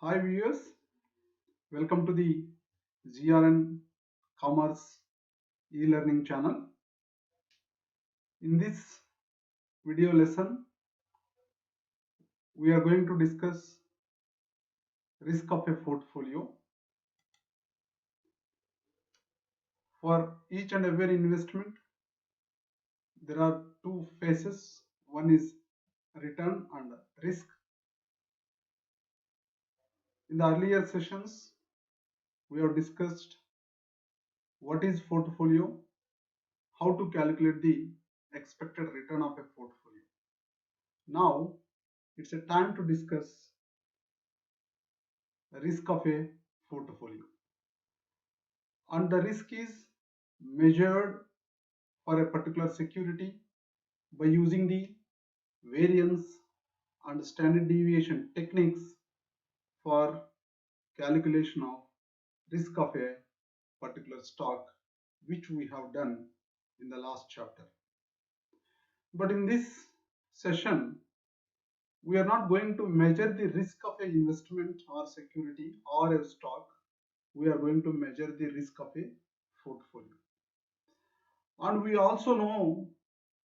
Hi viewers, welcome to the GRN Commerce e-learning channel. In this video lesson, we are going to discuss risk of a portfolio. For each and every investment, there are two phases. One is return and risk. In the earlier sessions, we have discussed what is portfolio, how to calculate the expected return of a portfolio. Now, it's a time to discuss risk of a portfolio, and the risk is measured for a particular security by using the variance and standard deviation techniques for calculation of risk of a particular stock, which we have done in the last chapter. But in this session, we are not going to measure the risk of an investment or security or a stock. We are going to measure the risk of a portfolio. And we also know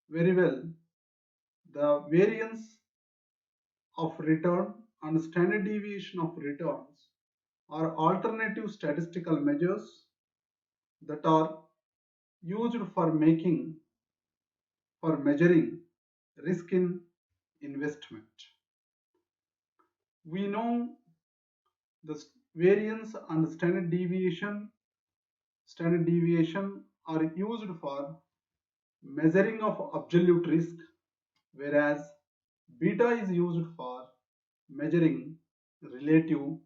very well the variance of return and standard deviation of returns are alternative statistical measures that are used for measuring risk in investment. We know the variance and standard deviation are used for measuring of absolute risk, whereas beta is used for measuring relative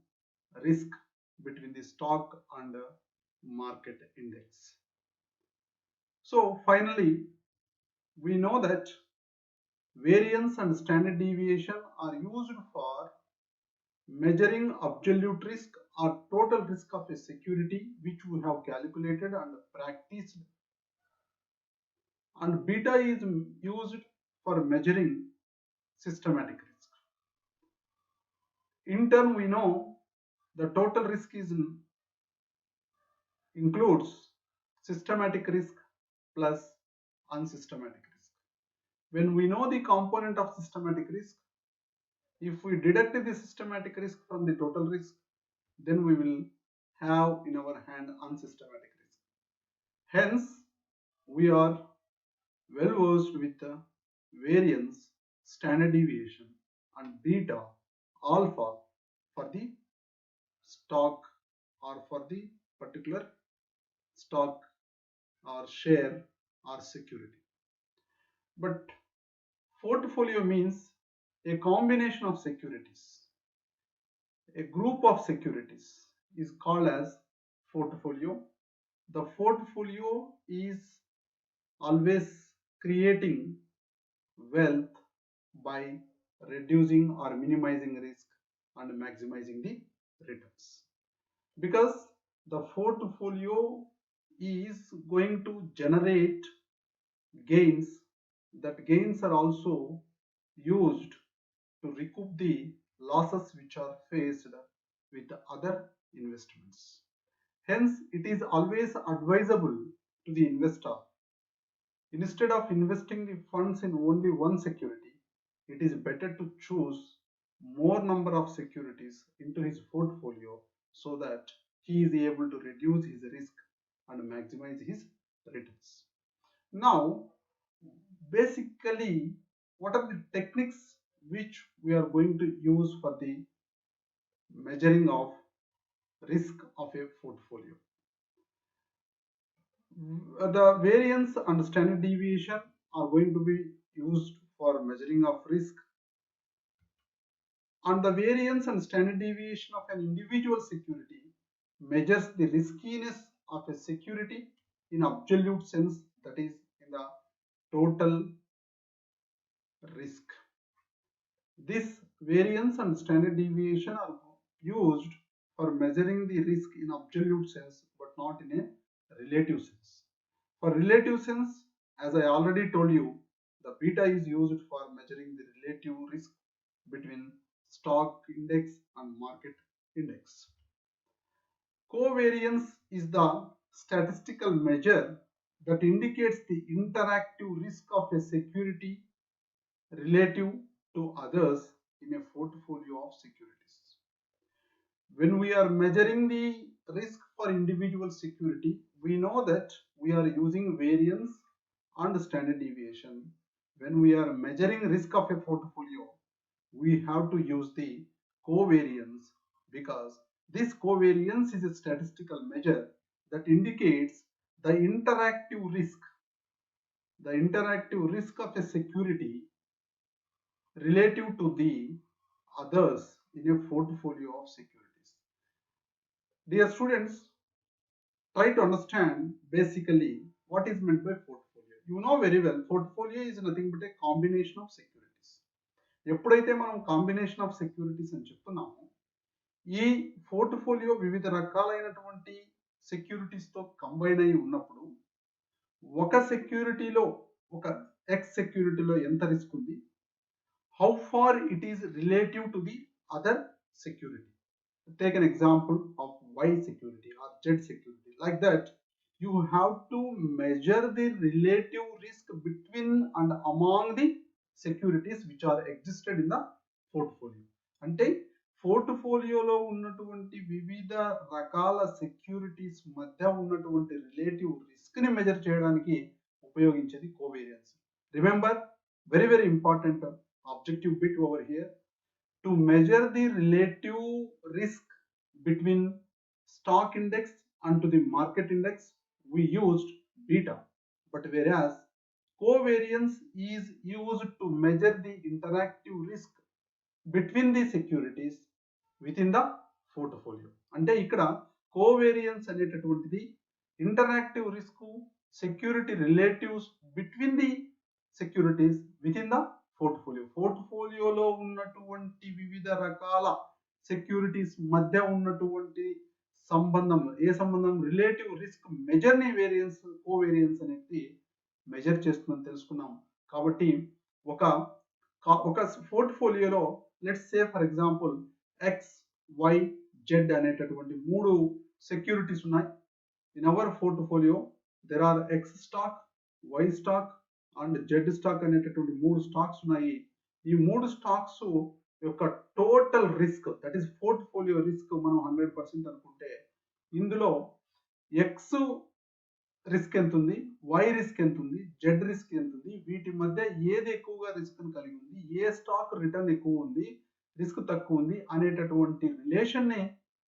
risk between the stock and the market index. So finally, we know that variance and standard deviation are used for measuring absolute risk or total risk of a security, which we have calculated and practiced, and beta is used for measuring systematic risk. In turn, we know the total risk includes systematic risk plus unsystematic risk. When we know the component of systematic risk, if we deduct the systematic risk from the total risk, then we will have in our hand unsystematic risk. Hence, we are well versed with the variance, standard deviation, and beta, alpha for the stock or for the particular stock or share or security. But portfolio means a combination of securities. A group of securities is called as portfolio. The portfolio is always creating wealth by reducing or minimizing risk and maximizing the returns. Because the portfolio is going to generate gains, that gains are also used to recoup the losses which are faced with other investments. Hence, it is always advisable to the investor, instead of investing the funds in only one security, it is better to choose more number of securities into his portfolio so that he is able to reduce his risk and maximize his returns. Now, basically, what are the techniques which we are going to use for the measuring of risk of a portfolio? The variance and standard deviation are going to be used for measuring of risk, and the variance and standard deviation of an individual security measures the riskiness of a security in absolute sense, that is in the total risk. This variance and standard deviation are used for measuring the risk in absolute sense but not in a relative sense. For relative sense, as I already told you, the beta is used for measuring the relative risk between stock index and market index. Covariance is the statistical measure that indicates the interactive risk of a security relative to others in a portfolio of securities. When we are measuring the risk for individual security, we know that we are using variance and standard deviation. When we are measuring risk of a portfolio, we have to use the covariance, because this covariance is a statistical measure that indicates the interactive risk of a security relative to the others in a portfolio of securities. Dear students, try to understand basically what is meant by portfolio. You know very well, portfolio is nothing but a combination of securities. ఎప్పుడైతే మనం combination of securities అని చెప్తున్నామో, ఈ portfolio వివిధ రకాలైనటువంటి securities తో combine అయి ఉన్నప్పుడు ఒక సెక్యూరిటీలో, ఒక ఎక్స్ సెక్యూరిటీలో ఎంత రిస్క్ ఉంది, how far it is relative to the other security. Take an example of Y security or Z security. Like that, you have to measure the relative risk between and among the securities which are existed in the portfolio. అంటే పోర్ట్ఫోలియోలో ఉన్నటువంటి వివిధ రకాల securities మధ్య ఉన్నటువంటి relative risk ని measure చేయడానికి ఉపయోగించేది covariance. Remember, very important objective bit over here. To measure the relative risk between stock index and to the market index, we used beta. But whereas covariance is used to measure the interactive risk between the securities within the portfolio. అంటే ఇక్కడ covariance అనేటటువంటిది interactive risk, security relatives between the securities with in the portfolio. పోర్ట్ఫోలియోలో ఉన్నటువంటి వివిధ రకాల securities మధ్య ఉన్నటువంటి సంబంధం, ఏ సంబంధం, రిలేటివ్ రిస్క్ మెజర్ ని వేరియన్స్, కోవేరియన్స్ అనేది మెజర్ చేస్తుందని తెలుసుకున్నాం. కాబట్టి ఒక పోర్ట్ఫోలియోలో let's say for example X, Y, Z అనేటటువంటి మూడు సెక్యూరిటీస్ ఉన్నాయి. In our portfolio there are X stock, Y stock and Z stock అనేటటువంటి మూడు స్టాక్స్ ఉన్నాయి. ఈ మూడు స్టాక్స్ యొక్క total risk, that is portfolio risk, మనం 100% అనుకుంటే ఇందులో ఎక్స్ రిస్క్ ఎంత ఉంది, వై రిస్క్ ఎంత ఉంది, జెడ్ రిస్క్ ఎంత ఉంది, వీటి మధ్య ఏది ఎక్కువగా రిస్క్ కలిగి ఉంది, ఏ స్టాక్ రిటర్న్ ఎక్కువ ఉంది, రిస్క్ తక్కువ ఉంది అనేటటువంటి రిలేషన్ ని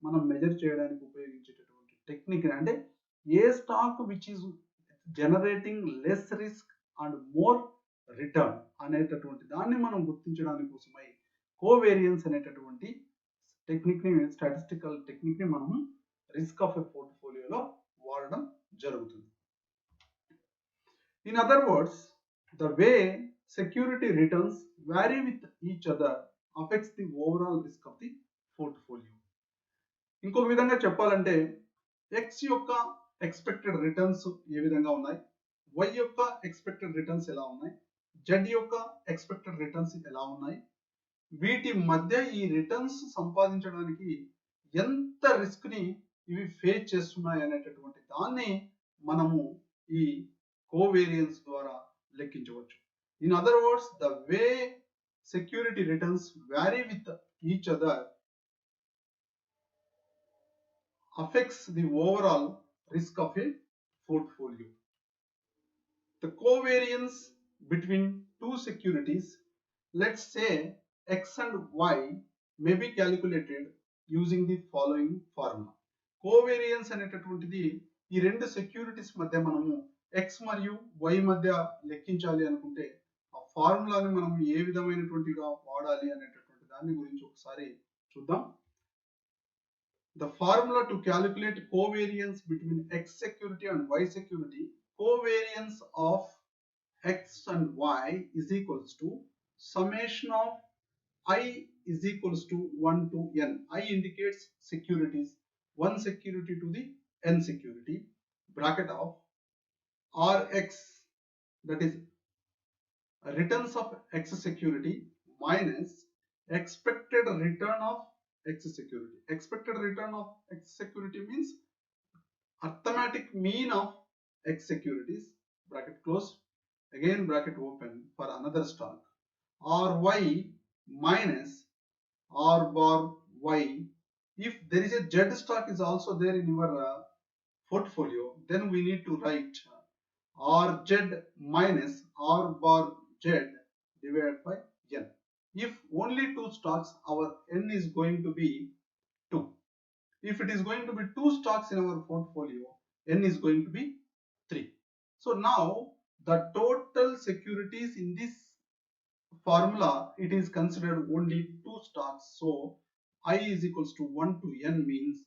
మనం మెజర్ చేయడానికి ఉపయోగించేటటువంటి టెక్నిక్. అంటే a stock which is generating less risk and more return అనేటటువంటి దాన్ని మనం గుర్తించడానికి కోసమై కోవేరియన్స్ అనేటటువంటి టెక్నిక్ ని, స్టాటిస్టికల్ టెక్నిక్ ని మనం రిస్క్ ఆఫ్ ఎ పోర్ట్ఫోలియోలో వాడడం జరుగుతుంది. In other words, the way security returns vary with each other affects the overall risk of the portfolio. ఇంకొక విధంగా చెప్పాలంటే ఎక్స్ యొక్క ఎక్స్పెక్టెడ్ రిటర్న్స్ ఏ విధంగా ఉన్నాయి, వై యొక్క ఎక్స్పెక్టెడ్ రిటర్న్స్ ఎలా ఉన్నాయి, జెడ్ యొక్క ఎక్స్పెక్టెడ్ రిటర్న్స్ ఎలా ఉన్నాయి, వీటి మధ్య ఈ రిటర్న్స్ సంపాదించడానికి ఎంత రిస్క్ ని ఇవి ఫేస్ చేస్తున్నాయి అనేటటువంటి దాన్ని మనము ఈ కోవేరియన్స్ ద్వారా లెక్కించవచ్చు. In other words, the way security returns vary with each other affects the overall risk of a portfolio. The covariance between two securities, let's say X and Y, may be calculated using the following formula. Covariance అనేటటువంటిది ఈ రెండు securities మధ్య మనము X మరియు Y మధ్య లెక్కించాలి అనుకుంటే ఆ ఫార్ములాని మనం ఏ విధమైనటువంటిగా వాడాలి అనేటటువంటి దాని గురించి ఒకసారి చూద్దాం. The formula to calculate covariance between X security and Y security, covariance of X and Y is equals to summation of I is equals to 1 to N. I indicates securities, one security to the N security, bracket of Rx, that is returns of X security minus expected return of X security. Expected return of X security means arithmetic mean of X securities, bracket close, again bracket open for another stock, or Y minus R bar Y. If there is a Z stock is also there in your portfolio, then we need to write RZ minus R bar Z divided by N. If only two stocks, our N is going to be 2. If it is going to be 2 stocks in our portfolio, N is going to be 3. So now the total securities in this formula, it is considered only 2 stocks. So I is equals to 1 to N means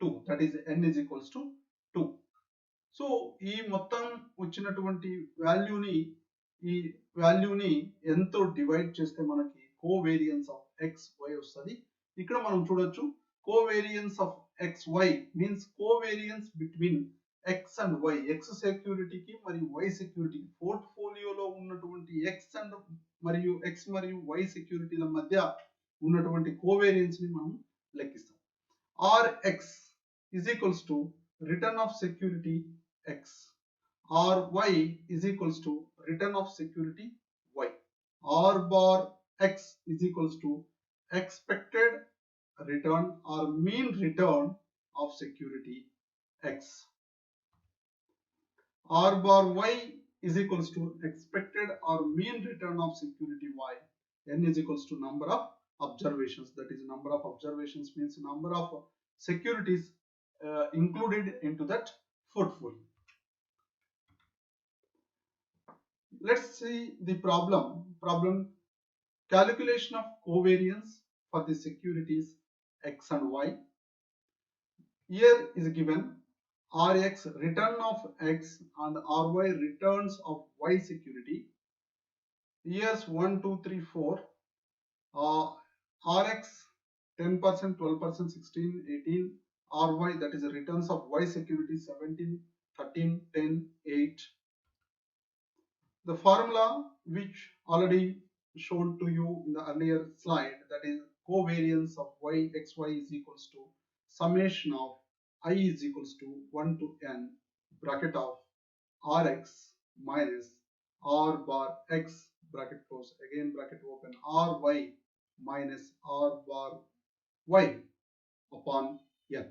2. That is N is equals to 2. So ఈ మొత్తం వచ్చినటువంటి వాల్యూని ఎంతో divide చేస్తే మనకి covariance of X why వస్తుంది. ఇక్కడ మనం చూడొచ్చు covariance of X Y means covariance between X and Y, X సెక్యూరిటీకి మరియు వై సెక్యూరిటీకి, పోర్ట్ఫోలియోలో ఉన్నటువంటి ఎక్స్ మరియు వై సెక్యూరిటీల మధ్య ఉన్నటువంటి కోవేరియన్స్ ని మనం లెక్కిస్తాం. R X is equals to return of security X, or Y is equals to return of security Y. R bar X is equals to expected return or mean return of security X. R bar Y is equals to expected or mean return of security Y. N is equals to number of observations. That is, number of observations means number of securities included into that portfolio. Let's see the problem calculation of covariance for the securities X and Y. Here is given Rx return of X and Ry returns of Y security. Years 1, 2, 3, 4. Rx 10%, 12%, 16, 18. Ry, that is the returns of Y security, 17, 13, 10, 8. The formula which already shown to you in the earlier slide, that is covariance of y xy is equals to summation of I is equals to 1 to n bracket of Rx minus R bar X bracket close, again bracket open, Ry minus R bar Y upon n.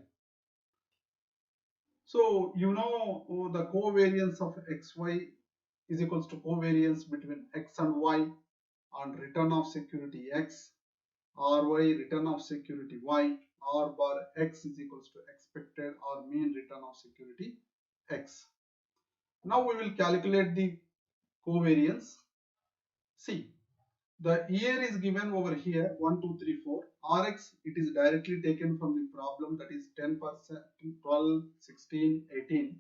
So you know the covariance of xy is equals to covariance between x and y and return of security x, Ry return of security y, R bar X is equals to expected or mean return of security x. Now we will calculate the covariance. See, the year is given over here 1, 2, 3, 4. Rx, it is directly taken from the problem, that is 10%, 12, 16, 18.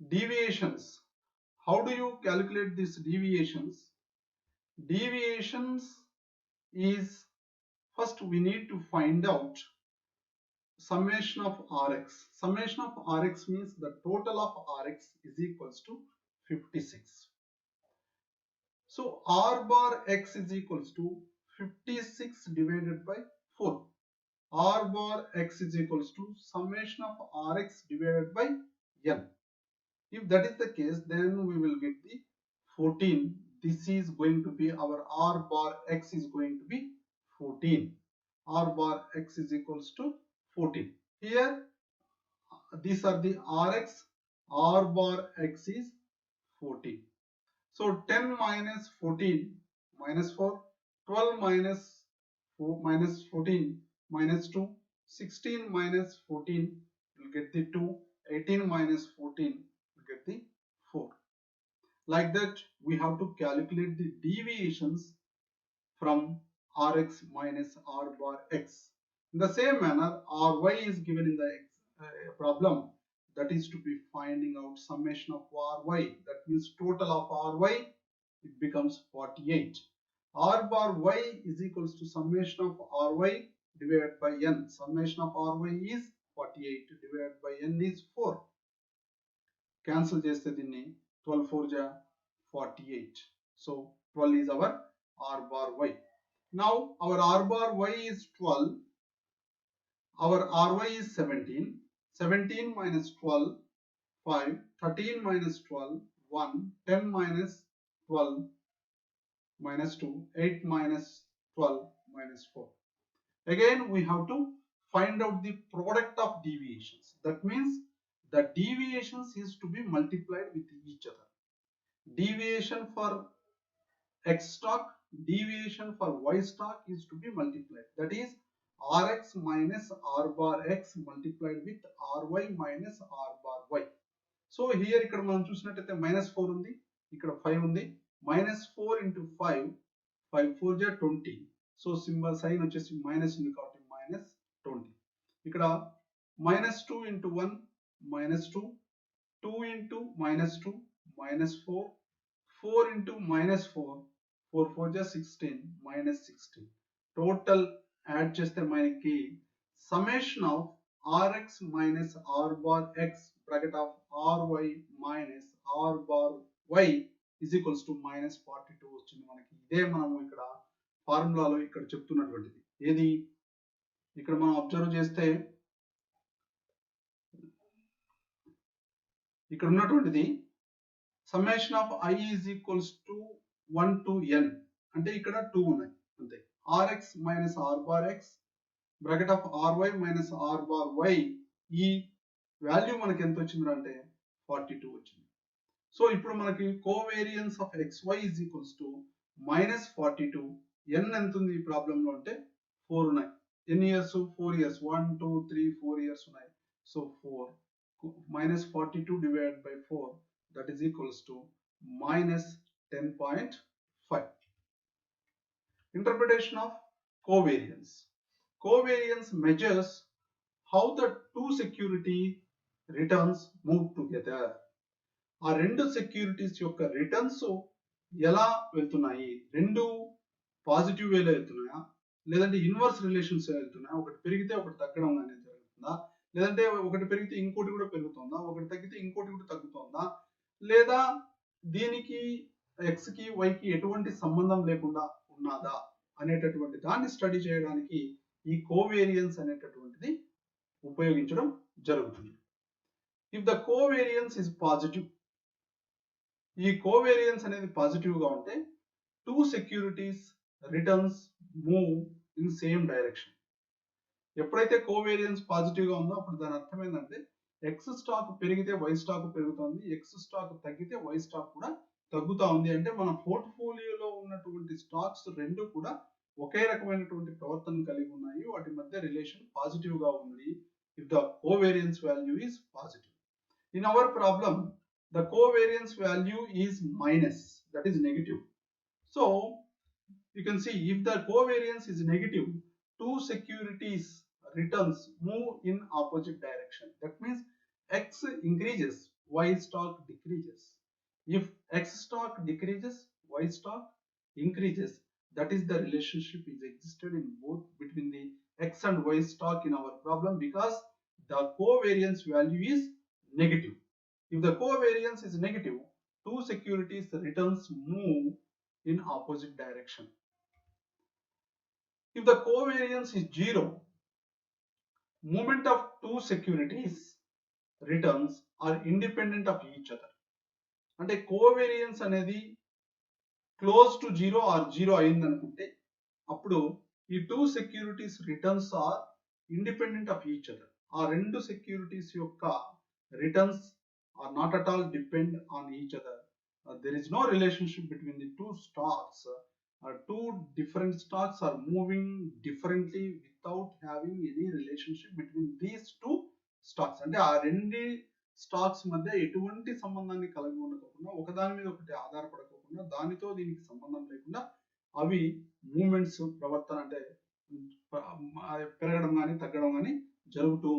Deviations. How do you calculate these deviations? Deviations is, first we need to find out summation of Rx. Summation of Rx means the total of Rx is equals to 56. So R bar X is equals to 56 divided by 4. R bar X is equals to summation of Rx divided by N. If that is the case, then we will get the 14. This is going to be our R bar X is going to be 14. R bar X is equals to 14. Here, these are the Rx, R bar X is 14. So 10 minus 14 minus 4, 12 minus 4 minus 14 minus 2, 16 minus 14 will get the 2, 18 minus 14 will get the 4. Like that, we have to calculate the deviations from Rx minus R bar X. In the same manner, Ry is given in the problem, that is to be finding out summation of Ry. That means total of Ry, it becomes 48. R bar Y is equals to summation of Ry divided by N. Summation of Ry is 48 divided by N is 4. Cancel cheste dinni 12 4 ja 48. So 12 is our R bar Y. Now our R bar Y is 12. our RY is 17. 17 minus 12, 5. 13 minus 12, 1. 10 minus 12 minus 2. 8 minus 12 minus 4. Again we have to find out the product of deviations. That means the deviations is to be multiplied with each other. Deviation for X stock, deviation for Y stock is to be multiplied. That is Rx minus R bar X multiplied with Ry minus R bar Y. So here ఇక్కడ మనం చూసినట్టయితే -4 ఉంది, ఇక్కడ 5 ఉంది. -4 into 5, 5 4 జా 20. So symbol sign వచ్చేసి minus ఉంది కాబట్టి -20. ఇక్కడ -2 into 1 -2, 2 into -2 -4, 4 into -4, 4 4 జా 16, -16. టోటల్ యాడ్ చేస్తే మనకి summation of Rx minus R bar X bracket of Ry minus R bar Y is equals to -42 వచ్చింది మనకి. ఇదే మనం ఇక్కడ ఫార్ములాలో ఇక్కడ చెప్తున్నటువంటిది. ఏది ఇక్కడ మనం అబ్జర్వ్ చేస్తే ఇక్కడ ఉన్నటువంటిది summation of I is equals to 1 to n, అంటే ఇక్కడ 2 ఉన్నాయి అంతే. Rx minus R bar X bracket of Ry minus R bar Y, ఈ వాల్యూ మనకి ఎంత వచ్చిందంటే 42 వచ్చింది. సో ఇప్పుడు మనకి covariance of xy is equals to -42. n ఎంత ఉంది ఈ ప్రాబ్లం లో అంటే 4 ఉన్నాయి. ఎన్ని ఇయర్స్? 4 ఇయర్స్. 1 2 3 4 ఇయర్స్ ఉన్నాయి. So 4 -42 divided by 4, that is equals to -10.5. Interpretation of covariance. Covariance measures how the two security returns move together. ఆ రెండు సెక్యూరిటీస్ యొక్క రిటర్న్స్ ఎలా వెళ్తున్నాయి? రెండు పాజిటివ్ వేలో వెళ్తున్నాయా, లేదంటే ఇన్వర్స్ రిలేషన్స్ వెళ్తున్నాయా? ఒకటి పెరిగితే ఒకటి తగ్గడం అనేది జరుగుతుందా, లేదంటే ఒకటి పెరిగితే ఇంకోటి కూడా పెరుగుతుందా, ఒకటి తగ్గితే ఇంకోటి కూడా తగ్గుతుందా, లేదా దీనికి x కి y కి ఎటువంటి సంబంధం లేకుండా ఉన్నదా అనేటటువంటి దాన్ని స్టడీ చేయడానికి ఈ కోవేరియన్స్ అనేటటువంటిది ఉపయోగించడం జరుగుతుంది. If the covariance is positive, ఈ కోవేరియన్స్ అనేది పాజిటివ్ గా ఉంటే two securities returns move in same direction. ఎప్పుడైతే కోవేరియన్స్ పాజిటివ్ గా ఉందో అప్పుడు దాని అర్థం ఏంటంటే ఎక్స్ స్టాక్ పెరిగితే వై స్టాక్ పెరుగుతుంది, ఎక్స్ స్టాక్ తగ్గితే వై స్టాక్ కూడా తగ్గుతా ఉంది. అంటే మన పోర్ట్ఫోలియోలో ఉన్నటువంటి స్టాక్స్ రెండు కూడా ఒకే రకమైనటువంటి ప్రవర్తన కలిగి ఉన్నాయి, వాటి మధ్య రిలేషన్ పాజిటివ్ గా ఉంది. If the covariance value is positive. In our problem, the covariance value is minus, that is negative. So you can see if the covariance is negative, two securities returns move in opposite direction. That means x increases, y stock decreases. If x stock decreases, y stock increases. That is the relationship is existed in both between the x and y stock in our problem, because the covariance value is negative. If the covariance is negative, two securities returns move in opposite direction. If the covariance is 0, movement of two securities returns are independent of each other. అంటే covariance అనేది close to 0 or 0 అయింది అనుకుంటే అప్పుడు ఈ two securities returns are independent of each other. ఆ రెండు securities యొక్క returns are not at all depend on each other. There is no relationship between the two stocks. Two different stocks are moving differently without having any relationship between these two stocks. అంటే ఆ రెండు stocks మధ్య ఎటువంటి సంబంధాన్ని కలిగి ఉండకోకుండా, ఒకదాని మీద ఒకటి ఆధారపడకోకుండా, దానితో దీనికి సంబంధం లేకుండా అవి మూమెంట్స్ ప్రవర్తన అంటే పెరగడం కానీ తగ్గడం కానీ జరుగుతూ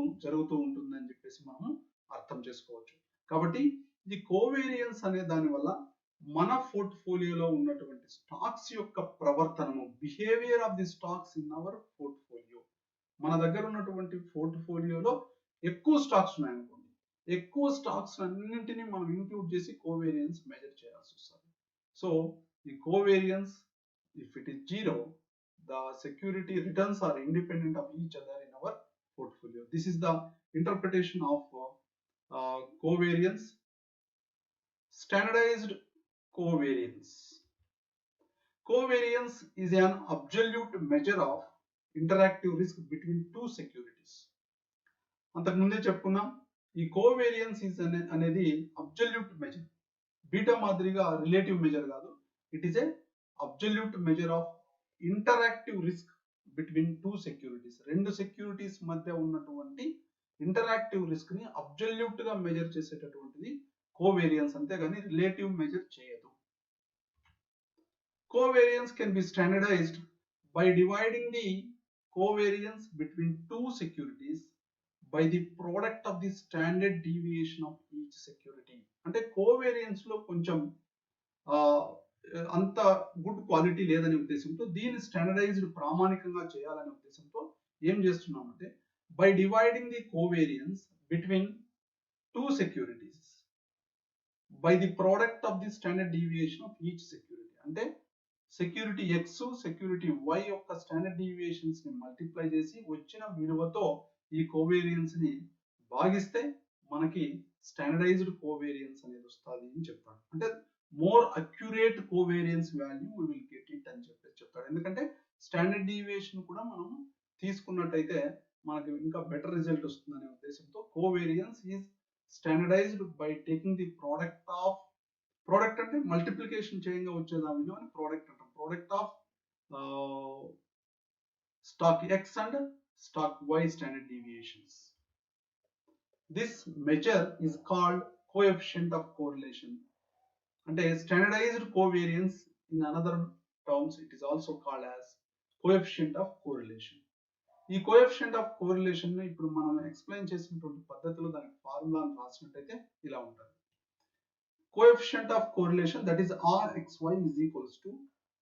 ఉంటుందని చెప్పేసి మనం అర్థం చేసుకోవచ్చు. కాబట్టి ఇది కోవేరియన్స్ అనే దాని వల్ల మన పోర్ట్ఫోలియోలో ఉన్నటువంటి స్టాక్స్ యొక్క ప్రవర్తనము, behaviour of the stocks in our portfolio, మన దగ్గర ఉన్నటువంటి పోర్ట్ఫోలియోలో ఎక్కువ స్టాక్స్ ఉన్నాయనుకోండి, ఎక్కువ స్టాక్స్ అన్నింటినీ మనం ఇంక్లూడ్ చేసి కోవేరియన్స్ మెజర్ చేయాల్సి వస్తుంది. సో ఈ covariance if it is 0, the security returns are independent of each other in our portfolio. This is the interpretation of covariance. Standardized covariance. Covariance is an absolute measure of interactive risk between two securities. అంతకుముందే చెప్పుకున్నాం, ఈ covariance అనేది absolute measure. Beta మాదిరిగా relative measure కాదు, it is a absolute measure of interactive risk between two securities. రెండు securities మధ్య ఉన్నటువంటి interactive risk ని అబ్జల్యూట్ గా మెజర్ చేసేటటువంటిది కోవేరియన్స్, అంతేగాని రిలేటివ్ మెజర్ చేయదు. Covariance can be standardized by dividing the covariance between two securities by the product of the standard deviation of each security. అంటే covariance లో కొంచెం అంత గుడ్ క్వాలిటీ లేదనే ఉద్దేశంతో దీన్ని స్టాండర్డైజ్డ్ ప్రామాణికంగా చేయాలనే ఉద్దేశంతో ఏం చేస్తున్నామంటే by dividing the covariance between two securities by the product of the standard deviation of each security. అంటే సెక్యూరిటీ ఎక్స్ సెక్యూరిటీ వై యొక్క స్టాండర్డ్ డీవియేషన్స్ ని మల్టిప్లై చేసి వచ్చిన విలువతో ఈ కోవేరియన్స్ ని భాగిస్తే మనకి స్టాండర్డైజ్డ్ కోవేరియన్స్ అనేది వస్తుంది అని చెప్తాడు. అంటే more accurate covariance value we will get it అని చెప్తాడు. ఎందుకంటే స్టాండర్డ్ డీవియేషన్ కూడా మనం తీసుకున్నట్టయితే మనకి ఇంకా బెటర్ రిజల్ట్ వస్తుందనే ఉద్దేశంతో covariance is standardised by taking the product అంటే మల్టిప్లికేషన్ చేయంగా వచ్చేది ఆ విలువని ప్రోడక్ట్ అంటాం. Product of stock X and stock Y standard deviations. This measure is called coefficient of correlation. అంటే standardised covariance in another terms it is also called as coefficient of correlation. ఈ coefficient of correlation ని ఇప్పుడు మనం explain చేసినటువంటి పద్ధతిలో దానికి ఫార్ములాను రాసినట్టయితే ఇలా ఉంటుంది. Coefficient of correlation, that is Rxy is equals to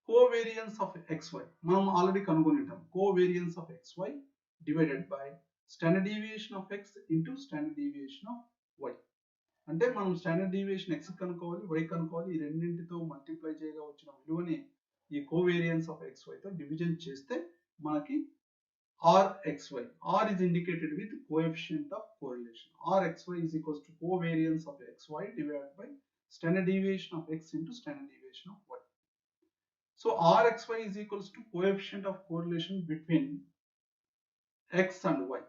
covariance of xy. మనం already కనుగొనింటాం. Covariance of xy divided by standard deviation of x into standard deviation of y. అంటే మనం స్టాండర్డ్ డీవియేషన్ x కనుక్కోవాలి, y కనుక్కోవాలి. ఈ రెండింటితో multiply చేయగా వచ్చిన విలువని ఈ కోవేరియన్స్ ఆఫ్ xy తో డివిజన్ చేస్తే మనకి Rxy. R is indicated with coefficient of correlation. Rxy is equals to covariance of xy divided by standard deviation of x into standard deviation of y. So Rxy is equals to coefficient of correlation between x and y.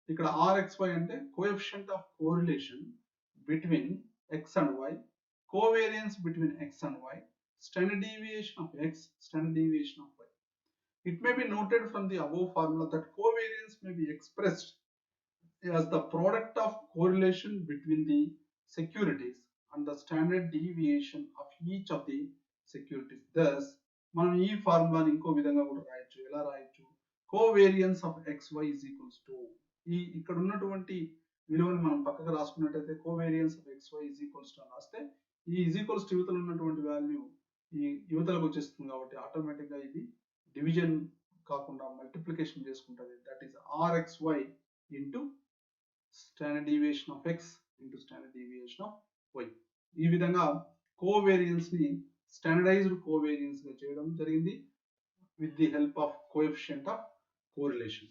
ఇక్కడ Rxy అంటే coefficient of correlation between x and y, covariance between x and y, standard deviation of x, standard deviation of y. It may be noted from the above formula that covariance may be expressed as the product of correlation between the securities and the standard deviation of each of the securities. Thus, మనం ఈ ఫార్ములాని ఇంకో విధంగా కూడా రాయొచ్చు. ఎలా రాయొచ్చు? Covariance of xy is equals to ఇక్కడ ఉన్నటువంటి విలువని మనం పక్కకు రాసుకున్నట్టయితే covariance of xy is equals to అని రాస్తే ఈ is equals to యువతల ఉన్నటువంటి వాల్యూ ఈ యువతలకు వచ్చేస్తుంది కాబట్టి ఆటోమేటిక్ గా ఇది డివిజన్ కాకుండా మల్టిప్లికేషన్ చేసుకుంటుంది. That is Rxy into standard deviation of x into standard deviation of y. ఈ విధంగా కోవేరియన్స్ ని స్టాండర్డైజ్డ్ కోవేరియన్స్ గా చేయడం జరిగింది with the help of coefficient of correlation.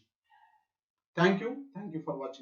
Thank you for watching.